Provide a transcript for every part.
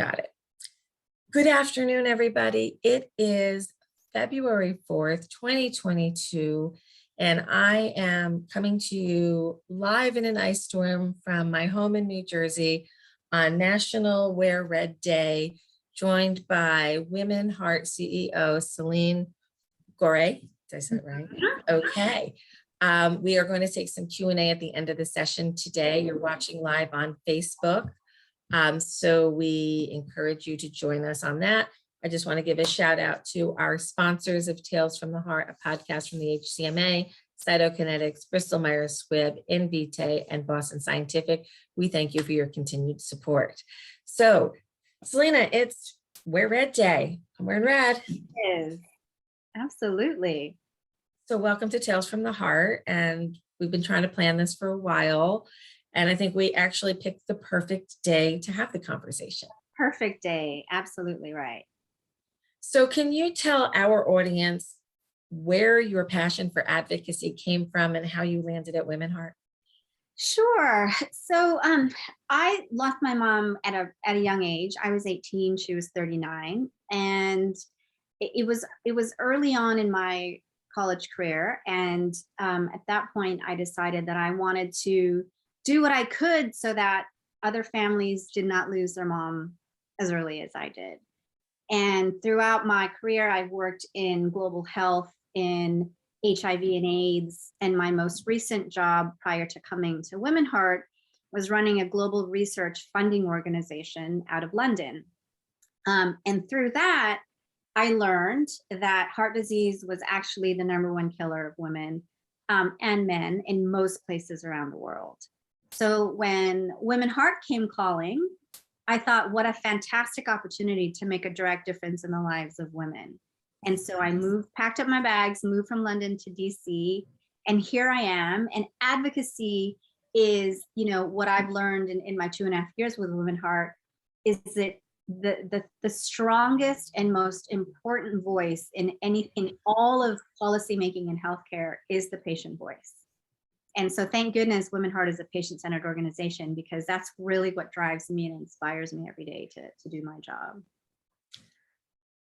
Got it. Good afternoon, everybody. It is February 4th, 2022, and I am coming to you live in an ice storm from my home in New Jersey on National Wear Red Day, joined by WomanHeart CEO Celina Gorre. Did I say it right? Okay. We are going to take some Q&A at the end of the session today. You're watching live on Facebook. So we encourage you to join us on that. I just want to give a shout out to our sponsors of Tales from the Heart, a podcast from the HCMA, Cytokinetics, Bristol Myers Squibb, Invitae, and Boston Scientific. We thank you for your continued support. So, Celina, it's Wear Red Day. I'm wearing red. It is. Absolutely. So welcome to Tales from the Heart. And we've been trying to plan this for a while. And I think we actually picked the perfect day to have the conversation. Perfect day. Absolutely right. So can you tell our audience where your passion for advocacy came from and how you landed at WomanHeart? Sure. So I lost my mom at a young age. I was 18, she was 39. And it was early on in my college career. And at that point, I decided that I wanted to do what I could so that other families did not lose their mom as early as I did. And throughout my career, I've worked in global health, in HIV and AIDS, and my most recent job prior to coming to WomanHeart was running a global research funding organization out of London. And through that, I learned that heart disease was actually the #1 killer of women and men in most places around the world. So when WomanHeart came calling, I thought, what a fantastic opportunity to make a direct difference in the lives of women. And so I packed up my bags, moved from London to DC, and here I am. And advocacy is, what I've learned in my 2.5 years with WomanHeart is that the strongest and most important voice in all of policymaking in healthcare is the patient voice. And so thank goodness WomanHeart is a patient-centered organization, because that's really what drives me and inspires me every day to do my job.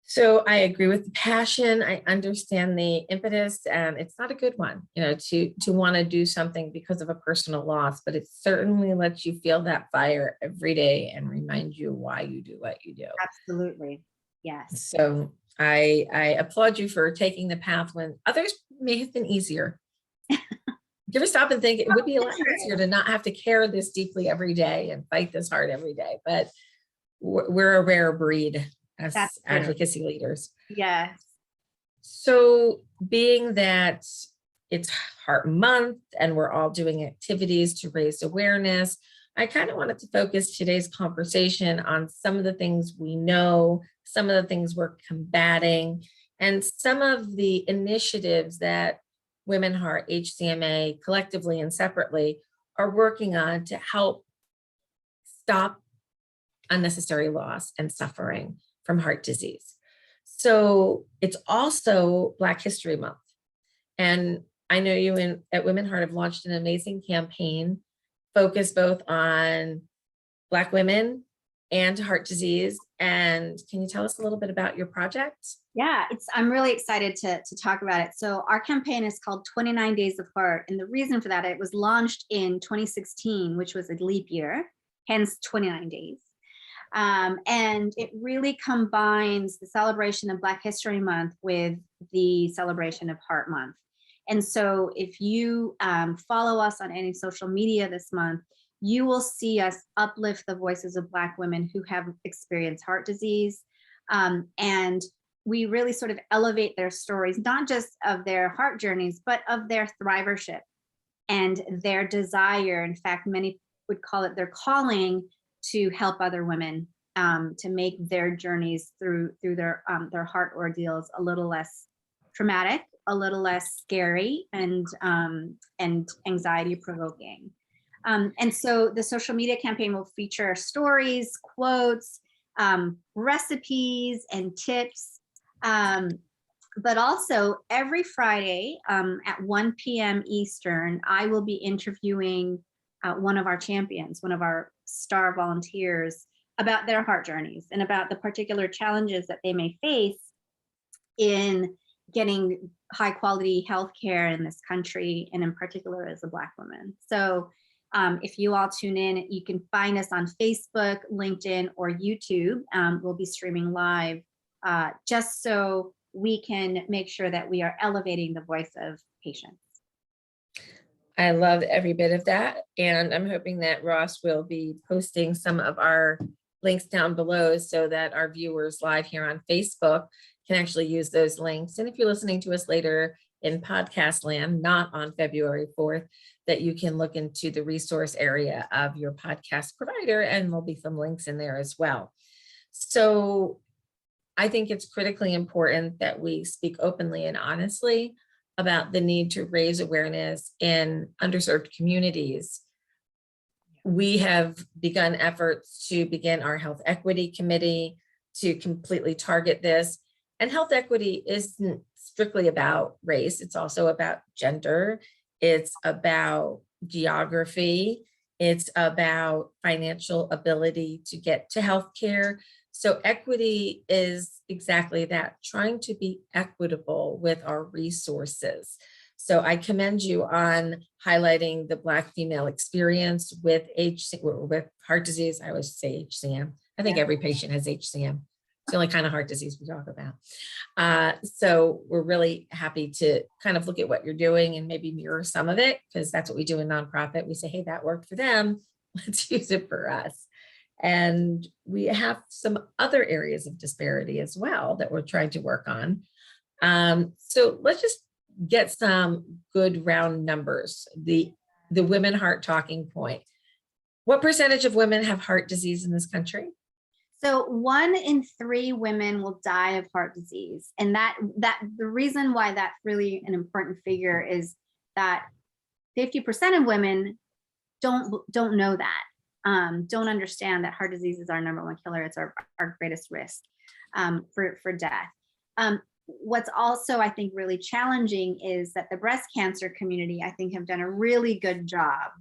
So I agree with the passion. I understand the impetus, and it's not a good one, to want to do something because of a personal loss, but it certainly lets you feel that fire every day and remind you why you do what you do. Absolutely. Yes. So I applaud you for taking the path when others may have been easier. You ever stop and think it would be a lot easier to not have to care this deeply every day and fight this hard every day, but we're a rare breed as advocacy leaders. Yes. So being that it's Heart Month and we're all doing activities to raise awareness, I kind of wanted to focus today's conversation on some of the things we know, some of the things we're combating, and some of the initiatives that WomanHeart, HCMA, collectively and separately, are working on to help stop unnecessary loss and suffering from heart disease. So it's also Black History Month. And I know you at WomanHeart have launched an amazing campaign focused both on Black women and heart disease. And can you tell us a little bit about your project? Yeah, I'm really excited to talk about it. So our campaign is called 29 Days of Heart. And the reason for that, it was launched in 2016, which was a leap year, hence 29 days. And it really combines the celebration of Black History Month with the celebration of Heart Month. And so if you follow us on any social media this month, you will see us uplift the voices of Black women who have experienced heart disease. And we really sort of elevate their stories, not just of their heart journeys, but of their thrivership and their desire. In fact, many would call it their calling to help other women, to make their journeys through their heart ordeals a little less traumatic, a little less scary, and anxiety provoking. And so the social media campaign will feature stories, quotes, recipes, and tips. But also every Friday at 1 p.m. Eastern, I will be interviewing one of our champions, one of our star volunteers, about their heart journeys and about the particular challenges that they may face in getting high quality health care in this country, and in particular as a Black woman. So if you all tune in, you can find us on Facebook, LinkedIn, or YouTube. We'll be streaming live just so we can make sure that we are elevating the voice of patients. I love every bit of that. And I'm hoping that Ross will be posting some of our links down below so that our viewers live here on Facebook can actually use those links. And if you're listening to us later in podcast land, not on February 4th, that you can look into the resource area of your podcast provider, and there'll be some links in there as well. So I think it's critically important that we speak openly and honestly about the need to raise awareness in underserved communities. We have begun efforts to begin our health equity committee to completely target this. And health equity isn't strictly about race. It's also about gender. It's about geography. It's about financial ability to get to healthcare. So equity is exactly that, trying to be equitable with our resources. So I commend you on highlighting the Black female experience with heart disease. I always say HCM. I think every patient has HCM. It's the only kind of heart disease we talk about. So we're really happy to kind of look at what you're doing and maybe mirror some of it, because that's what we do in nonprofit. We say, hey, that worked for them. Let's use it for us. And we have some other areas of disparity as well that we're trying to work on. So let's just get some good round numbers. The women heart talking point. What percentage of women have heart disease in this country? So 1 in 3 women will die of heart disease. And that the reason why that's really an important figure is that 50% of women don't know that. Don't understand that heart disease is our #1 killer. It's our greatest risk for death. What's also, I think, really challenging is that the breast cancer community, I think, have done a really good job,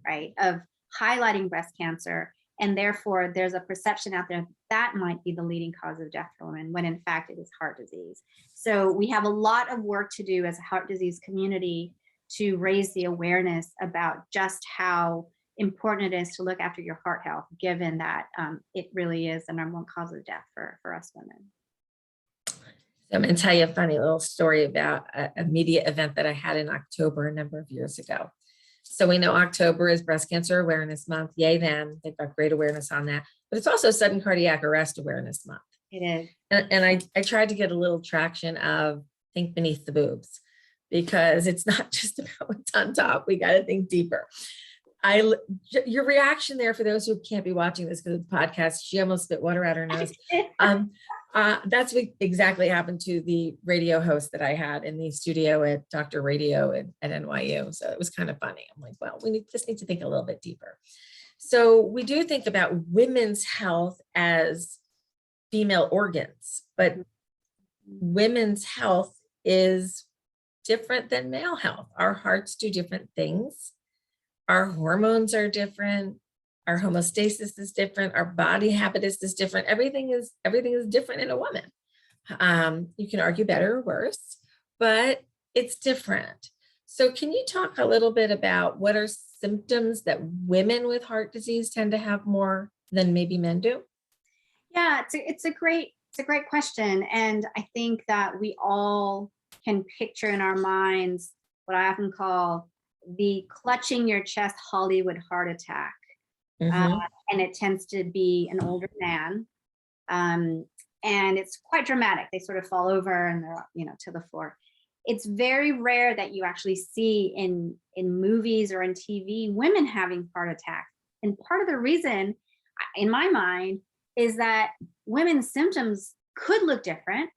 right, of highlighting breast cancer. And therefore, there's a perception out there that might be the leading cause of death for women, when in fact it is heart disease. So we have a lot of work to do as a heart disease community to raise the awareness about just how important it is to look after your heart health, given that it really is the #1 cause of death for us women. I'm going to tell you a funny little story about a media event that I had in October a number of years ago. So we know October is Breast Cancer Awareness Month. Yay, them. They've got great awareness on that. But it's also Sudden Cardiac Arrest Awareness Month. It is. And I tried to get a little traction of think beneath the boobs, because it's not just about what's on top. We got to think deeper. Your reaction there, for those who can't be watching this because of the podcast, she almost spit water out her nose. That's what exactly happened to the radio host that I had in the studio at Dr. Radio at NYU. So it was kind of funny. I'm like, well, just need to think a little bit deeper. So we do think about women's health as female organs, but women's health is different than male health. Our hearts do different things. Our hormones are different. Our homeostasis is different. Our body habitus is different. Everything is different in a woman. You can argue better or worse, but it's different. So can you talk a little bit about what are symptoms that women with heart disease tend to have more than maybe men do? Yeah, it's a great question. And I think that we all can picture in our minds what I often call the clutching your chest Hollywood heart attack. And it tends to be an older man. And it's quite dramatic. They sort of fall over and they're, to the floor. It's very rare that you actually see in movies or in TV women having heart attacks. And part of the reason, in my mind, is that women's symptoms could look different.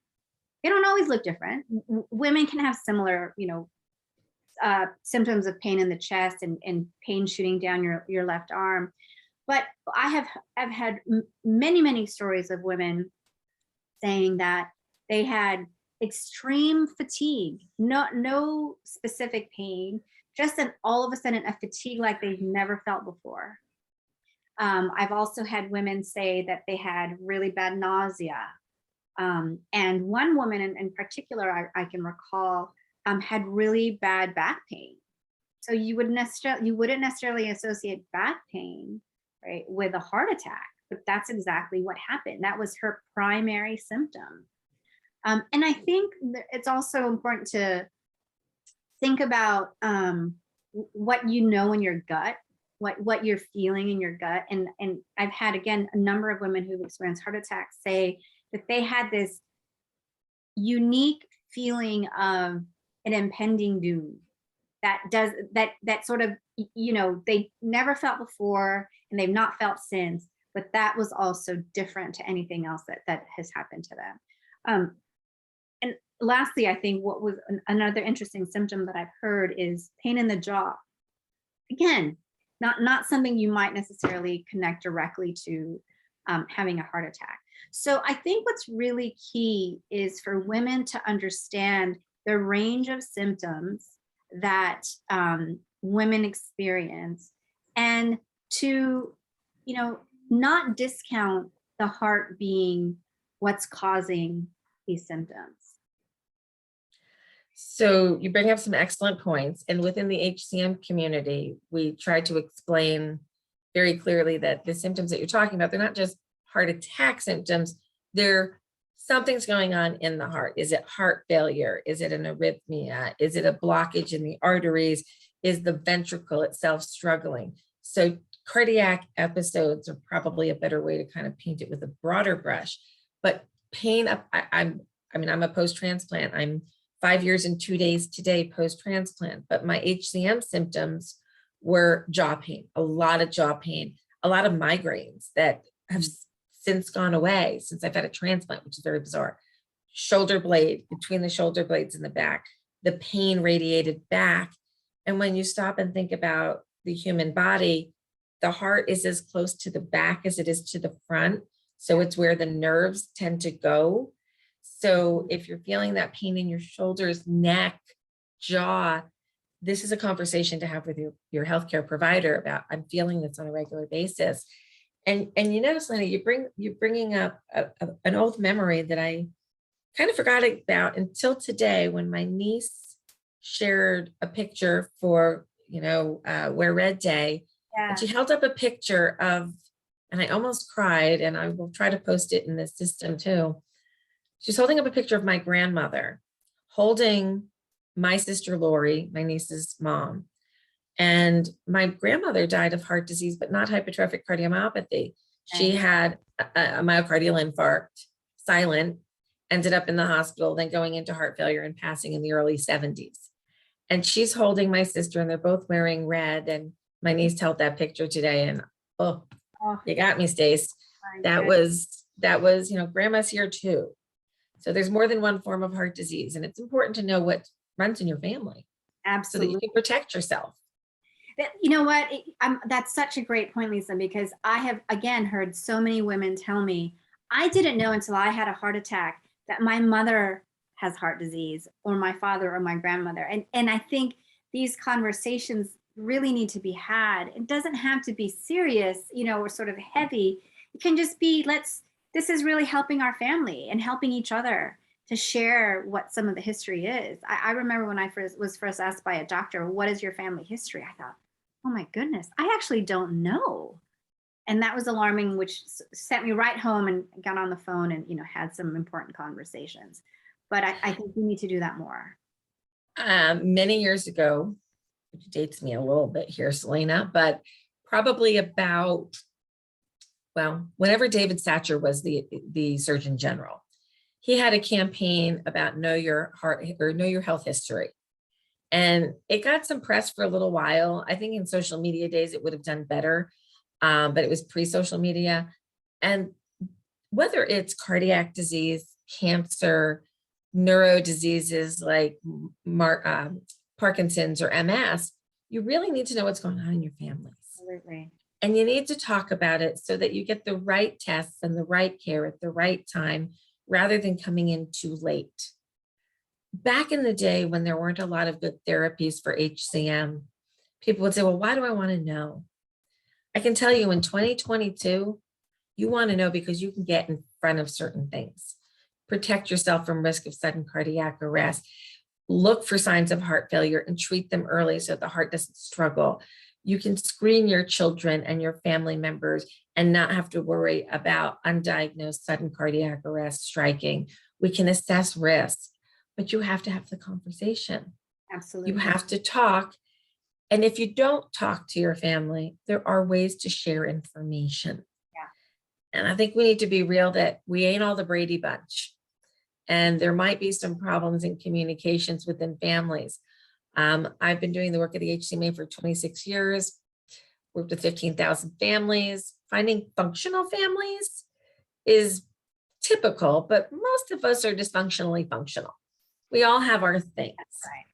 They don't always look different. Women can have similar, symptoms of pain in the chest and pain shooting down your left arm. But I've had many stories of women saying that they had extreme fatigue, no specific pain, just all of a sudden a fatigue like they've never felt before. I've also had women say that they had really bad nausea. And one woman in particular, I can recall, had really bad back pain. So you wouldn't necessarily associate back pain, right, with a heart attack, but that's exactly what happened. That was her primary symptom. And I think that it's also important to think about what you know in your gut, what you're feeling in your gut. And I've had, again, a number of women who've experienced heart attacks say that they had this unique feeling of an impending doom that sort of, they never felt before and they've not felt since, but that was also different to anything else that has happened to them. And lastly, I think what was another interesting symptom that I've heard is pain in the jaw. Again, not something you might necessarily connect directly to having a heart attack. So I think what's really key is for women to understand the range of symptoms that women experience, and to, not discount the heart being what's causing these symptoms. So you bring up some excellent points. And within the HCM community, we try to explain very clearly that the symptoms that you're talking about, they're not just heart attack symptoms, they're something's going on in the heart. Is it heart failure? Is it an arrhythmia? Is it a blockage in the arteries? Is the ventricle itself struggling? So cardiac episodes are probably a better way to kind of paint it with a broader brush. But pain, I'm a post-transplant. I'm 5 years and 2 days today post-transplant, but my HCM symptoms were jaw pain, a lot of jaw pain, a lot of migraines that have since gone away since I've had a transplant, which is very bizarre. Shoulder blade, between the shoulder blades in the back, the pain radiated back. And when you stop and think about the human body, the heart is as close to the back as it is to the front. So it's where the nerves tend to go. So if you're feeling that pain in your shoulders, neck, jaw, this is a conversation to have with your healthcare provider about, I'm feeling this on a regular basis. And Celina, you're bringing up an old memory that I kind of forgot about until today, when my niece shared a picture for, Wear Red Day. Yeah. And she held up a picture of, and I almost cried, and I will try to post it in the system too. She's holding up a picture of my grandmother holding my sister Lori, my niece's mom. And my grandmother died of heart disease, but not hypertrophic cardiomyopathy. She had a myocardial infarct, silent, ended up in the hospital, then going into heart failure and passing in the early 70s. And she's holding my sister, and they're both wearing red. And my niece held that picture today, and you got me, Stace. That was, grandma's here too. So there's more than one form of heart disease, and it's important to know what runs in your family. Absolutely. So that you can protect yourself. You know what? That's such a great point, Lisa, because I have, again, heard so many women tell me, I didn't know until I had a heart attack that my mother has heart disease, or my father or my grandmother. And I think these conversations really need to be had. It doesn't have to be serious, or sort of heavy. It can just be, this is really helping our family and helping each other to share what some of the history is. I remember when I was first asked by a doctor, what is your family history? I thought, oh my goodness, I actually don't know. And that was alarming, which sent me right home and got on the phone and, had some important conversations. But I think we need to do that more. Many years ago, which dates me a little bit here, Celina, but probably about, whenever David Satcher was the Surgeon General, he had a campaign about know your health history. And it got some press for a little while. I think in social media days, it would have done better, but it was pre-social media. And whether it's cardiac disease, cancer, neuro diseases like Parkinson's or MS, you really need to know what's going on in your families. Absolutely. And you need to talk about it so that you get the right tests and the right care at the right time, rather than coming in too late. Back in the day, when there weren't a lot of good therapies for HCM, people would say, well, why do I want to know? I can tell you in 2022, you want to know because you can get in front of certain things. Protect yourself from risk of sudden cardiac arrest. Look for signs of heart failure and treat them early so the heart doesn't struggle. You can screen your children and your family members and not have to worry about undiagnosed sudden cardiac arrest striking. We can assess risk, but you have to have the conversation. Absolutely. You have to talk. And if you don't talk to your family, there are ways to share information. Yeah. And I think we need to be real that we ain't all the Brady Bunch. And there might be some problems in communications within families. I've been doing the work at the HCMA for 26 years, worked with 15,000 families. Finding functional families is typical, but most of us are dysfunctionally functional. We all have our things. That's right.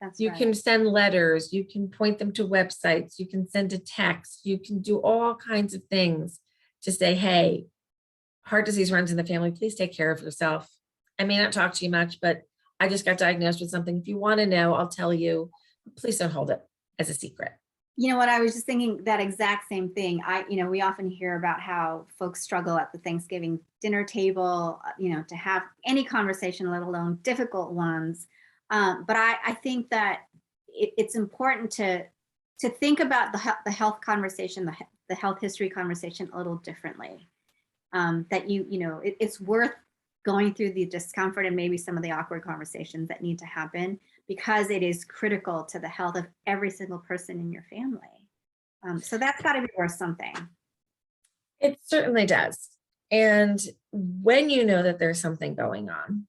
That's You right. can send letters, you can point them to websites, you can send a text, you can do all kinds of things to say, hey, heart disease runs in the family, please take care of yourself. I may not talk to you much, but I just got diagnosed with something. If you want to know, I'll tell you. Please don't hold it as a secret. You know what, I was just thinking that exact same thing. We often hear about how folks struggle at the Thanksgiving dinner table, to have any conversation, let alone difficult ones. But I think that it's important to think about the health conversation, the health history conversation a little differently. That it's worth going through the discomfort and maybe some of the awkward conversations that need to happen, because it is critical to the health of every single person in your family. So that's got to be worth something. It certainly does. And when you know that there's something going on,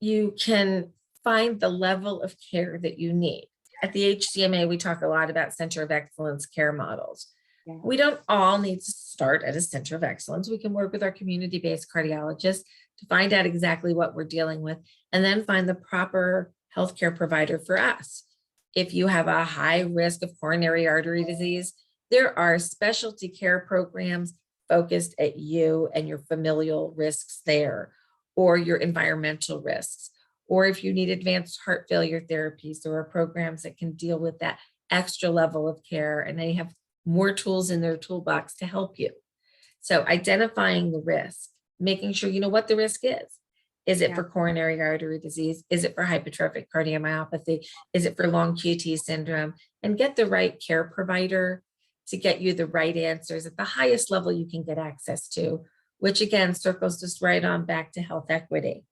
you can find the level of care that you need. At the HCMA, we talk a lot about Center of Excellence care models. Yeah. We don't all need to start at a center of excellence. We can work with our community-based cardiologists to find out exactly what we're dealing with and then find the proper healthcare provider for us. If you have a high risk of coronary artery disease, there are specialty care programs focused at you and your familial risks there, or your environmental risks. Or if you need advanced heart failure therapies, there are programs that can deal with that extra level of care, and they have more tools in their toolbox to help you. So identifying the risk, making sure you know what the risk is. Is it for coronary artery disease? Is it for hypertrophic cardiomyopathy? Is it for long QT syndrome? And get the right care provider to get you the right answers at the highest level you can get access to, which again circles us right on back to health equity.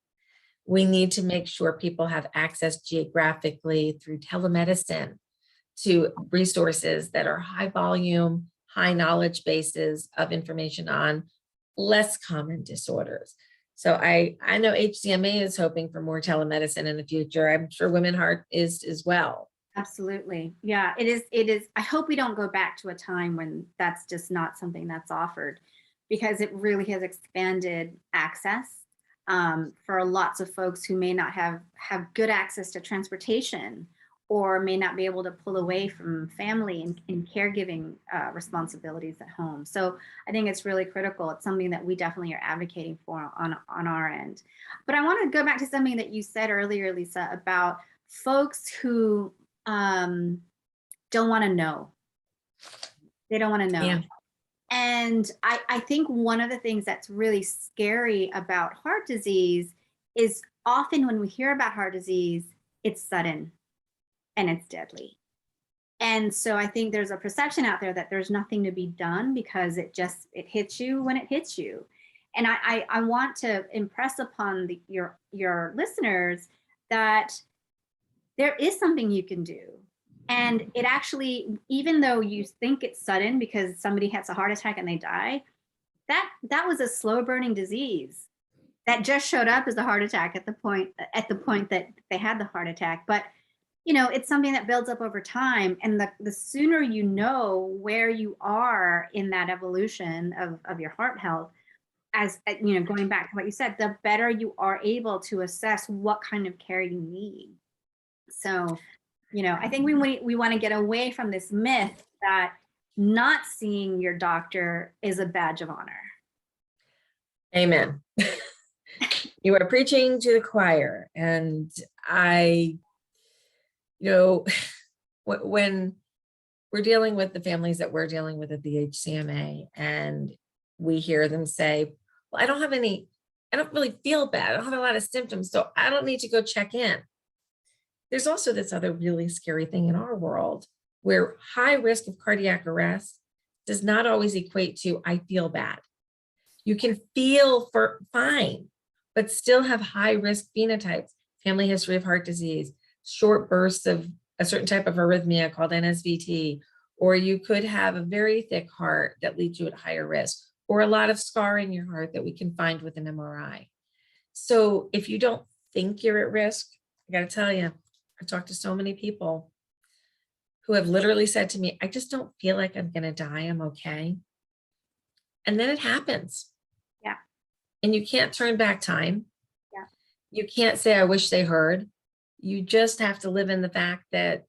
We need to make sure people have access geographically through telemedicine to resources that are high volume, high knowledge bases of information on less common disorders. So I know HCMA is hoping for more telemedicine in the future. I'm sure WomanHeart is as well. Absolutely. Yeah, it is. I hope we don't go back to a time when that's just not something that's offered, because it really has expanded access for lots of folks who may not have good access to transportation, or may not be able to pull away from family and caregiving responsibilities at home. So I think it's really critical. It's something that we definitely are advocating for on our end. But I want to go back to something that you said earlier, Lisa, about folks who don't want to know. They don't want to know. Yeah. And I think one of the things that's really scary about heart disease is often when we hear about heart disease, it's sudden and it's deadly. And so I think there's a perception out there that there's nothing to be done because it hits you when it hits you. And I want to impress upon your listeners that there is something you can do. And it actually, even though you think it's sudden because somebody has a heart attack and they die, that was a slow burning disease that just showed up as a heart attack at the point that they had the heart attack. But it's something that builds up over time. And the sooner you know where you are in that evolution of your heart health, as going back to what you said, the better you are able to assess what kind of care you need. So, I think we want to get away from this myth that not seeing your doctor is a badge of honor. Amen. You are preaching to the choir. And when we're dealing with the families that we're dealing with at the HCMA, and we hear them say, well, I don't really feel bad. I don't have a lot of symptoms, so I don't need to go check in. There's also this other really scary thing in our world where high risk of cardiac arrest does not always equate to I feel bad. You can feel fine, but still have high risk phenotypes, family history of heart disease, short bursts of a certain type of arrhythmia called NSVT, or you could have a very thick heart that leads you at higher risk, or a lot of scar in your heart that we can find with an MRI. So if you don't think you're at risk, I got to tell you, I talked to so many people who have literally said to me, I just don't feel like I'm going to die. I'm okay. And then it happens. Yeah. And you can't turn back time. Yeah. You can't say, I wish they heard. You just have to live in the fact that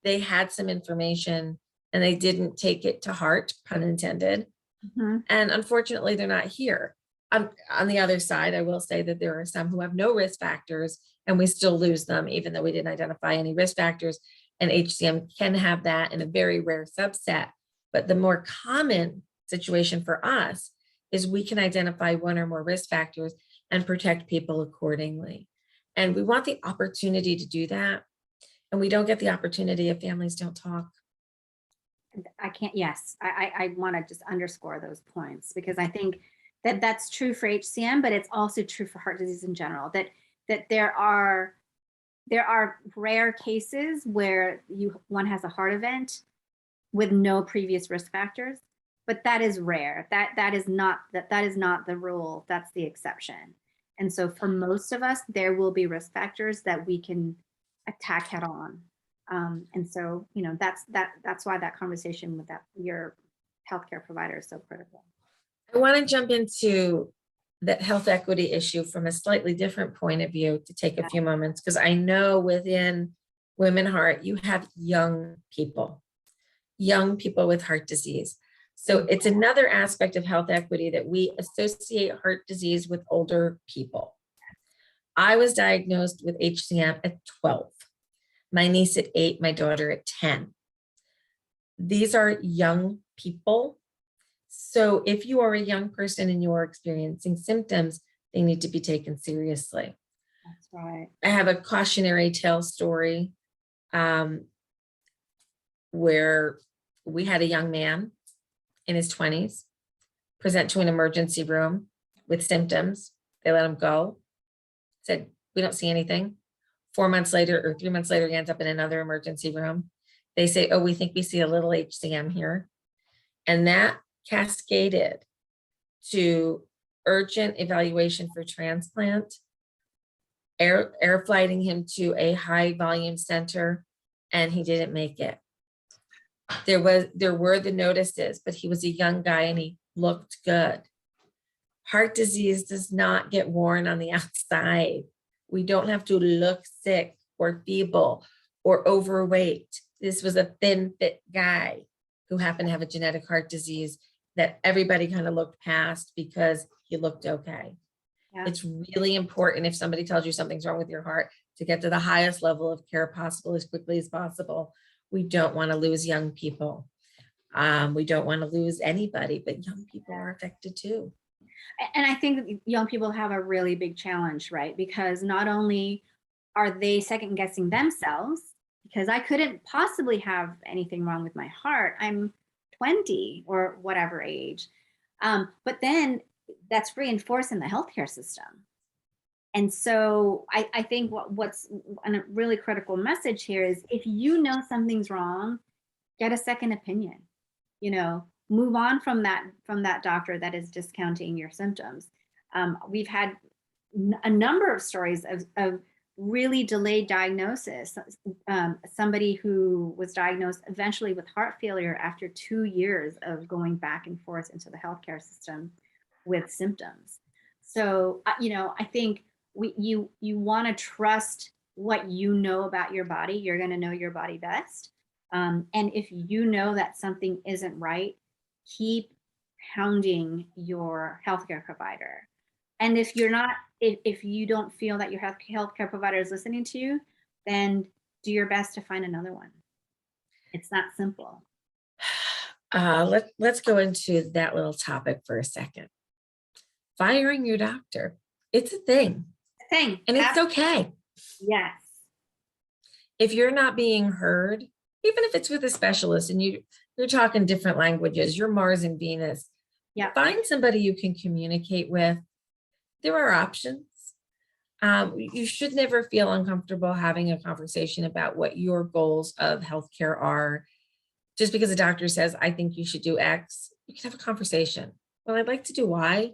they had some information and they didn't take it to heart, pun intended. Mm-hmm. And unfortunately, they're not here. On the other side, I will say that there are some who have no risk factors and we still lose them, even though we didn't identify any risk factors. And HCM can have that in a very rare subset. But the more common situation for us is we can identify one or more risk factors and protect people accordingly. And we want the opportunity to do that. And we don't get the opportunity if families don't talk. I can't, yes, I want to just underscore those points because I think that that's true for HCM, but it's also true for heart disease in general, that there are rare cases where one has a heart event with no previous risk factors, but that is rare. That is not the rule, that's the exception. And so for most of us, there will be risk factors that we can attack head on. And so, that's why that conversation with your healthcare provider is so critical. I want to jump into that health equity issue from a slightly different point of view to take a few moments, because I know within WomanHeart, you have young people with heart disease. So it's another aspect of health equity that we associate heart disease with older people. I was diagnosed with HCM at 12. My niece at 8, my daughter at 10. These are young people. So if you are a young person and you are experiencing symptoms, they need to be taken seriously. That's right. I have a cautionary tale story where we had a young man in his 20s present to an emergency room with symptoms. They let him go, said, we don't see anything. 4 months later or 3 months later, he ends up in another emergency room. They say, oh, we think we see a little HCM here. And that cascaded to urgent evaluation for transplant, air flighting him to a high volume center, and he didn't make it. There were the notices, but he was a young guy and he looked good. Heart disease does not get worn on the outside. We don't have to look sick or feeble or overweight. This was a thin, fit guy who happened to have a genetic heart disease that everybody kind of looked past because he looked okay. Yeah. It's really important if somebody tells you something's wrong with your heart to get to the highest level of care possible as quickly as possible. We don't want to lose young people. We don't want to lose anybody, but young people are affected too. And I think that young people have a really big challenge, right? Because not only are they second guessing themselves, because I couldn't possibly have anything wrong with my heart. I'm 20 or whatever age. But then that's reinforced in the healthcare system. And so I think what's a really critical message here is if you know something's wrong, get a second opinion, move on from that doctor that is discounting your symptoms. We've had a number of stories of really delayed diagnosis. Somebody who was diagnosed eventually with heart failure after 2 years of going back and forth into the healthcare system with symptoms. So, I think you want to trust what you know about your body. You're going to know your body best. And if you know that something isn't right, keep hounding your healthcare provider. And if you don't feel that your healthcare provider is listening to you, then do your best to find another one. It's not simple. Let's go into that little topic for a second. Firing your doctor. It's a thing, Thing. and it's okay. Yes. If you're not being heard, even if it's with a specialist and you're talking different languages, you're Mars and Venus, Yeah. find somebody you can communicate with. There are options. You should never feel uncomfortable having a conversation about what your goals of healthcare are. Just because a doctor says, I think you should do X, you can have a conversation. Well, I'd like to do Y.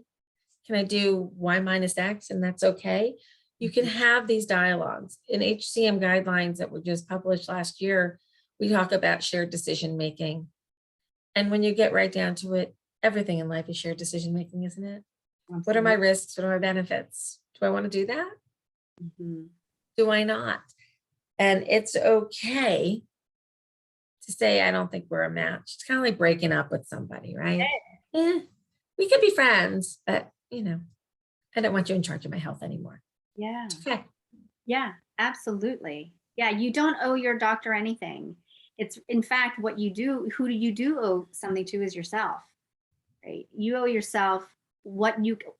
Can I do Y minus X? And that's okay. You can have these dialogues. In HCM guidelines that were just published last year, we talk about shared decision making. And when you get right down to it, everything in life is shared decision making, isn't it? Absolutely. What are my risks? What are my benefits? Do I want to do that? Mm-hmm. Do I not? And it's okay to say, I don't think we're a match. It's kind of like breaking up with somebody, right? We could be friends, but I don't want you in charge of my health anymore. Yeah. Okay. Yeah, absolutely. Yeah, you don't owe your doctor anything. It's in fact what you do, who do you owe something to is yourself, right? You owe yourself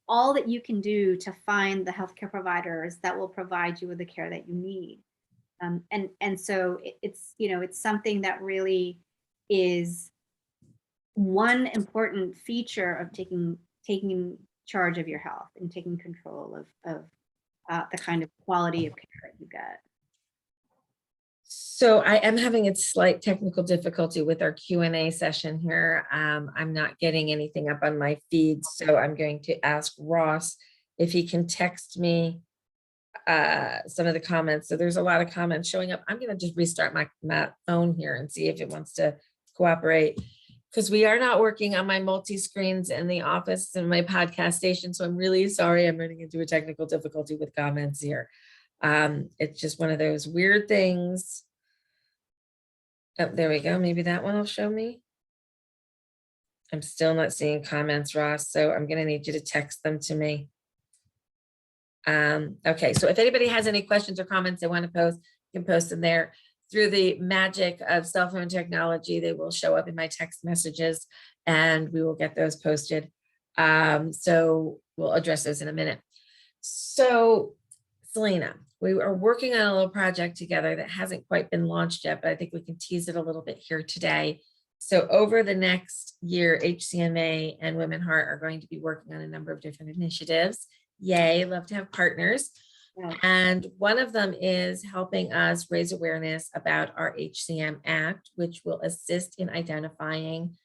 all that you can do to find the healthcare providers that will provide you with the care that you need. And so it's something that really is one important feature of taking charge of your health and taking control of the kind of quality of care that you get. So I am having a slight technical difficulty with our Q&A session here. I'm not getting anything up on my feed, so I'm going to ask Ross if he can text me some of the comments. So there's a lot of comments showing up. I'm going to just restart my phone here and see if it wants to cooperate, because we are not working on my multi-screens in the office and my podcast station. So I'm really sorry. I'm running into a technical difficulty with comments here. It's just one of those weird things. Oh, there we go. Maybe that one will show me. I'm still not seeing comments, Ross. So I'm going to need you to text them to me. Okay, so if anybody has any questions or comments they want to post, you can post them there. Through the magic of cell phone technology, they will show up in my text messages and we will get those posted. So we'll address those in a minute. So Celina, we are working on a little project together that hasn't quite been launched yet, but I think we can tease it a little bit here today. So over the next year, HCMA and WomanHeart are going to be working on a number of different initiatives. Yay, love to have partners. Yeah. And one of them is helping us raise awareness about our HCM Act, which will assist in identifying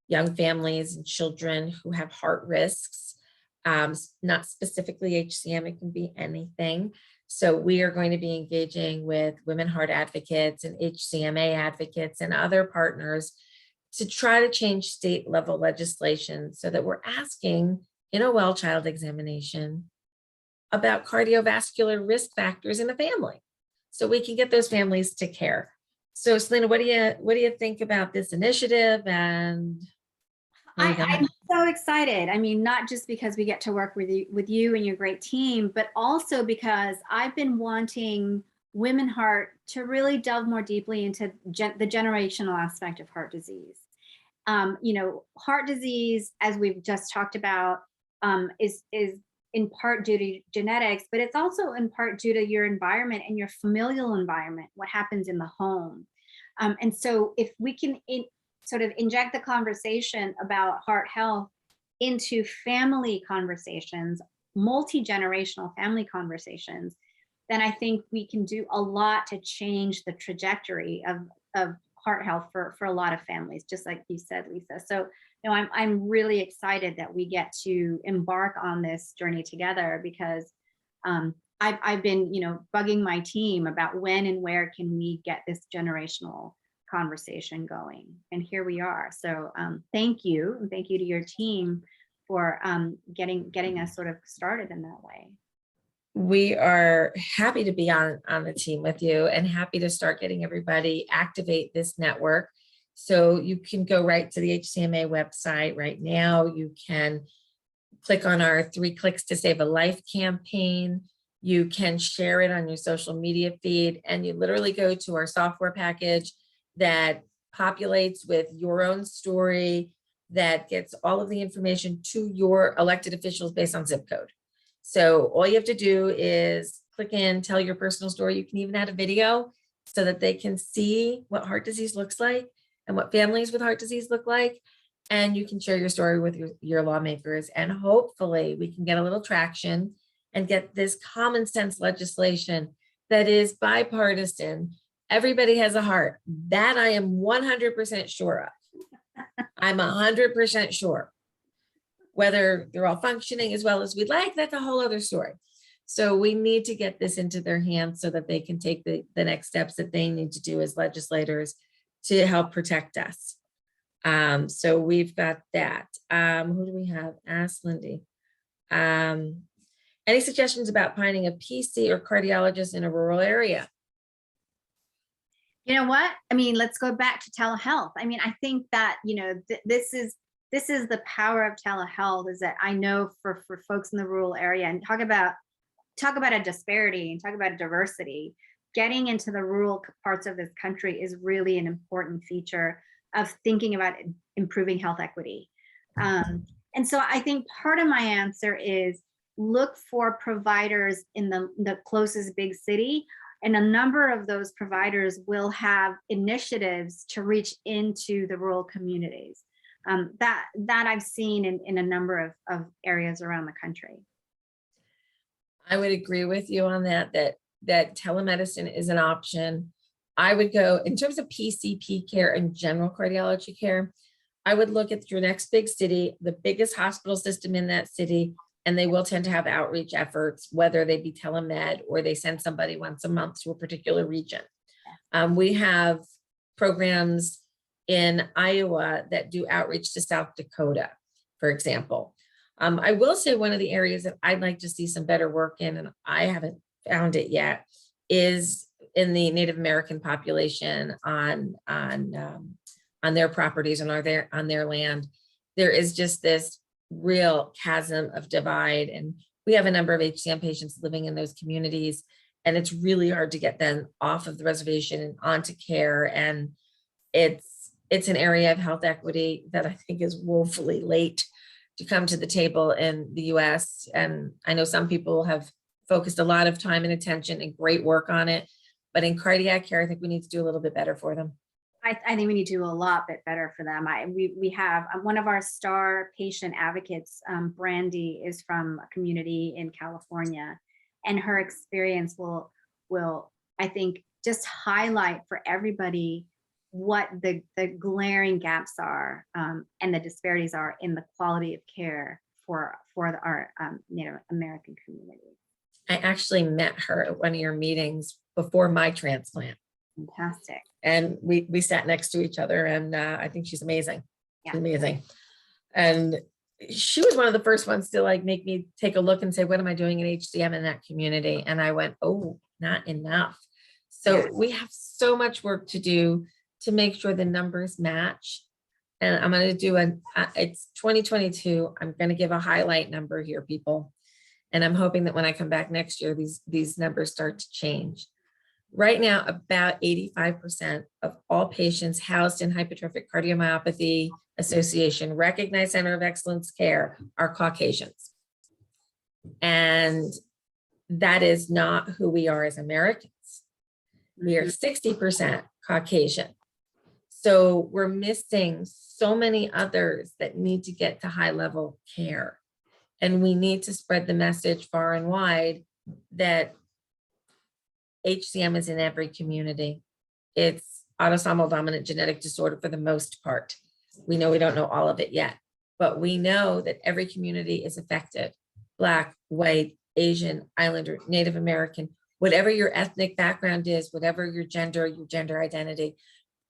young families and children who have heart risks, not specifically HCM, it can be anything. So we are going to be engaging with Women Heart advocates and HCMA advocates and other partners to try to change state level legislation so that we're asking in a well child examination about cardiovascular risk factors in a family, so we can get those families to care. So Celina, what do you think about this initiative? And I'm so excited. I mean, not just because we get to work with you and your great team, but also because I've been wanting WomanHeart to really delve more deeply into the generational aspect of heart disease. Heart disease, as we've just talked about, is in part due to genetics, but it's also in part due to your environment and your familial environment, what happens in the home. And so if we can sort of inject the conversation about heart health into family conversations, multi-generational family conversations, then I think we can do a lot to change the trajectory of heart health for a lot of families, just like you said, Lisa. So I'm really excited that we get to embark on this journey together, because I've been bugging my team about when and where can we get this generational conversation going, and here we are. So thank you, and thank you to your team for getting us sort of started in that way. We are happy to be on the team with you and happy to start getting everybody activate this network. So you can go right to the HCMA website right now. You can click on our 3 Clicks to Save a Life campaign. You can share it on your social media feed, and you literally go to our software package that populates with your own story, that gets all of the information to your elected officials based on zip code. So all you have to do is click in, tell your personal story. You can even add a video so that they can see what heart disease looks like and what families with heart disease look like. And you can share your story with your lawmakers, and hopefully we can get a little traction and get this common sense legislation that is bipartisan. Everybody has a heart. That I am 100% sure of. I'm 100% sure. Whether they're all functioning as well as we'd like, that's a whole other story. So we need to get this into their hands so that they can take the next steps that they need to do as legislators to help protect us. So we've got that. Who do we have? Ask Lindy. Any suggestions about finding a PC or cardiologist in a rural area? You know what? I mean, let's go back to telehealth. I mean, I think that, this is the power of telehealth, is that I know for folks in the rural area, and talk about a disparity and talk about a diversity, getting into the rural parts of this country is really an important feature of thinking about improving health equity. And so I think part of my answer is look for providers in the closest big city. And a number of those providers will have initiatives to reach into the rural communities. That I've seen in a number of areas around the country. I would agree with you on that telemedicine is an option. I would go in terms of PCP care and general cardiology care. I would look at your next big city, the biggest hospital system in that city, and they will tend to have outreach efforts, whether they be telemed or they send somebody once a month to a particular region. We have programs in Iowa that do outreach to South Dakota, for example. I will say one of the areas that I'd like to see some better work in, and I haven't found it yet, is in the Native American population on their properties and on their land. There is just this real chasm of divide, and we have a number of HCM patients living in those communities, and it's really hard to get them off of the reservation and onto care. And it's an area of health equity that I think is woefully late to come to the table in the US. And I know some people have focused a lot of time and attention and great work on it, but in cardiac care, I think we need to do a little bit better for them. I think we need to do a lot bit better for them. We have one of our star patient advocates, Brandy, is from a community in California, and her experience will I think just highlight for everybody what the glaring gaps are and the disparities are in the quality of care for our Native American community. I actually met her at one of your meetings before my transplant. Fantastic. And we sat next to each other, and I think she's amazing. Yeah. She's amazing. And she was one of the first ones to like make me take a look and say, what am I doing in HCM in that community? And I went, oh, not enough. So we have so much work to do to make sure the numbers match. And I'm going to do it's 2022. I'm going to give a highlight number here, people. And I'm hoping that when I come back next year, these numbers start to change. Right now, about 85% of all patients housed in Hypertrophic Cardiomyopathy Association Recognized Center of Excellence Care are Caucasians. And that is not who we are as Americans. We are 60% Caucasian. So we're missing so many others that need to get to high level care. And we need to spread the message far and wide that HCM is in every community. It's autosomal dominant genetic disorder for the most part. We know we don't know all of it yet, but we know that every community is affected. Black, white, Asian, Islander, Native American, whatever your ethnic background is, whatever your gender identity,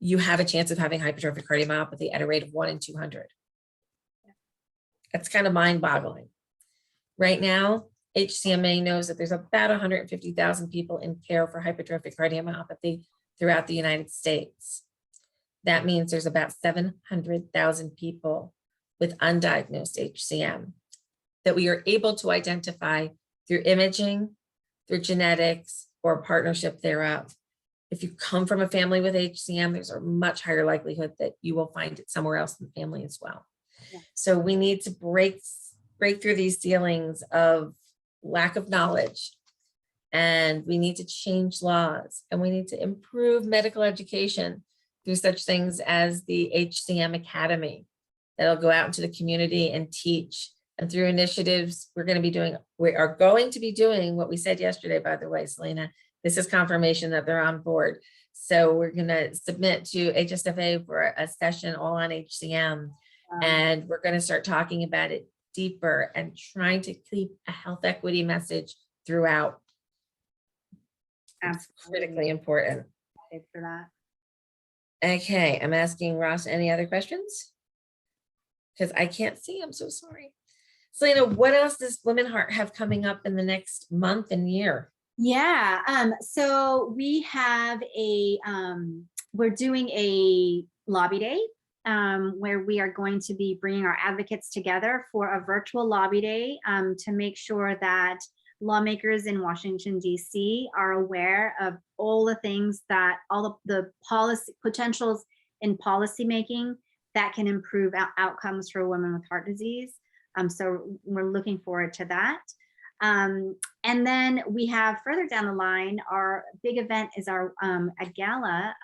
you have a chance of having hypertrophic cardiomyopathy at a rate of 1 in 200. That's kind of mind-boggling. Right now, HCMA knows that there's about 150,000 people in care for hypertrophic cardiomyopathy throughout the United States. That means there's about 700,000 people with undiagnosed HCM that we are able to identify through imaging, through genetics, or partnership thereof. if you come from a family with HCM, there's a much higher likelihood that you will find it somewhere else in the family as well. Yeah. So we need to break through these ceilings of lack of knowledge, and we need to change laws, and we need to improve medical education through such things as the HCM Academy that'll go out into the community and teach. And through initiatives, we are going to be doing what we said yesterday, by the way, Celina. This is confirmation that they're on board. So we're going to submit to HSFA for a session all on HCM. And we're going to start talking about it deeper and trying to keep a health equity message throughout. It's critically important. Thanks for that. Okay, I'm asking Ross any other questions? Because I can't see, I'm so sorry. Celina, what else does WomanHeart have coming up in the next month and year? Yeah, so we have we're doing a lobby day where we are going to be bringing our advocates together for a virtual lobby day to make sure that lawmakers in Washington, D.C. are aware of all the things that all of the policy potentials in policymaking that can improve outcomes for women with heart disease. So we're looking forward to that. And then we have further down the line, our big event is our a gala,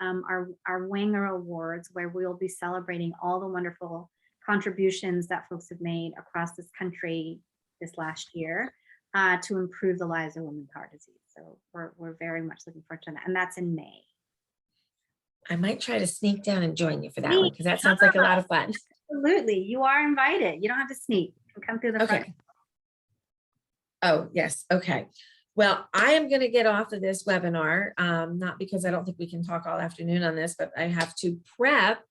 our Winger Awards, where we'll be celebrating all the wonderful contributions that folks have made across this country this last year to improve the lives of women with heart disease. So we're very much looking forward to that, and that's in May. I might try to sneak down and join you for that one, because that sounds like a lot of fun. Absolutely, you are invited. You don't have to sneak. You can come through the front. Okay. Oh, yes. Okay. Well, I am going to get off of this webinar, not because I don't think we can talk all afternoon on this, but I have to prep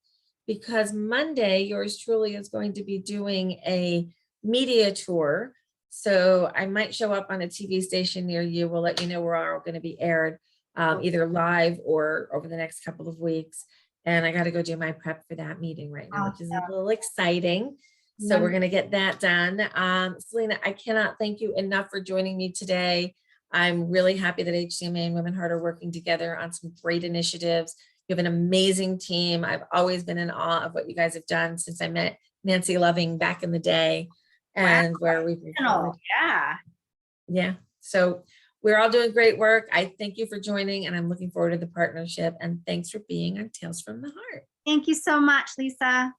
because Monday, yours truly is going to be doing a media tour. So I might show up on a TV station near you. We'll let you know where are going to be aired, either live or over the next couple of weeks. And I got to go do my prep for that meeting right now, which is a little exciting. So we're going to get that done. Celina, I cannot thank you enough for joining me today. I'm really happy that HCMA and WomanHeart are working together on some great initiatives. You have an amazing team. I've always been in awe of what you guys have done since I met Nancy Loving back in the day, and where we've moved forward. Yeah. So we're all doing great work. I thank you for joining, and I'm looking forward to the partnership. And thanks for being on Tales from the Heart. Thank you so much, Lisa.